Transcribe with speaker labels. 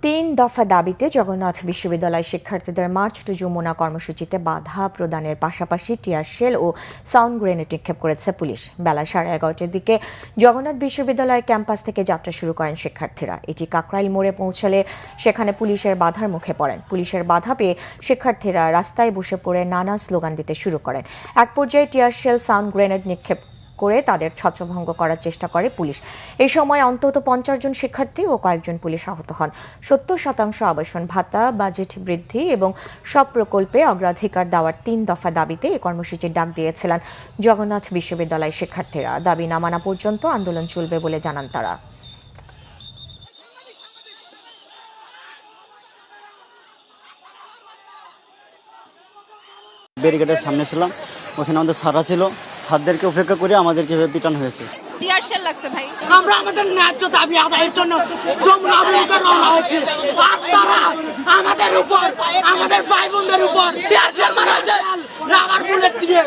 Speaker 1: তিন দফা দাবিতে জগন্নাথ বিশ্ববিদ্যালয় শিক্ষার্থীদের মার্চ টু যমুনা কর্মসূচিতে বাধা প্রদানের পাশাপাশি টিয়ার শেল ও সাউন্ড গ্রেনেড নিক্ষেপ করেছে পুলিশ। বেলা 11:30টার দিকে জগন্নাথ বিশ্ববিদ্যালয় ক্যাম্পাস থেকে যাত্রা শুরু করেন শিক্ষার্থীরা। এটি কাকরাইল মোড়ে পৌঁছলে সেখানে পুলিশের বাধার মুখে পড়েন। পুলিশের বাধা পেয়ে শিক্ষার্থীরা রাস্তায় বসে পড়ে নানা স্লোগান দিতে শুরু করেন। এক পর্যায়ে টিয়ার শেল, সাউন্ড গ্রেনেড নিক্ষেপ করে তাদের ছত্রভঙ্গ করার চেষ্টা করে পুলিশ। এই সময় অন্তত 50 জন শিক্ষার্থী ও কয়েকজন পুলিশ আহত হন। 70% আবাসন ভাতা, বাজেট বৃদ্ধি এবং সব প্রকল্পে অগ্রাধিকার দেওয়ার 3 দফা দাবিতে এই কর্মসূচির ডাক দিয়েছিলেন জগন্নাথ বিশ্ববিদ্যালয় শিক্ষার্থীরা। দাবি না মানা পর্যন্ত আন্দোলন চলবে বলে জানান তারা।
Speaker 2: ব্যারিকেডের সামনে ছিলাম, ওখানে আমাদের স্যাররা ছিল, স্যারদেরকে উপেক্ষা করে আমাদেরকে পিটানো হয়েছে।
Speaker 3: টিয়ার শেল লাগছে ভাই।
Speaker 4: আমরা আমাদের ন্যায্য দাবি আদায়ের জন্য যমুনা অভিমুখে রওনা হয়েছি, আর তারা আমাদের উপর, আমাদের ভাই বোনদের উপর টিয়ার শেল মারা হয়েছে রাবার বুলেট দিয়ে।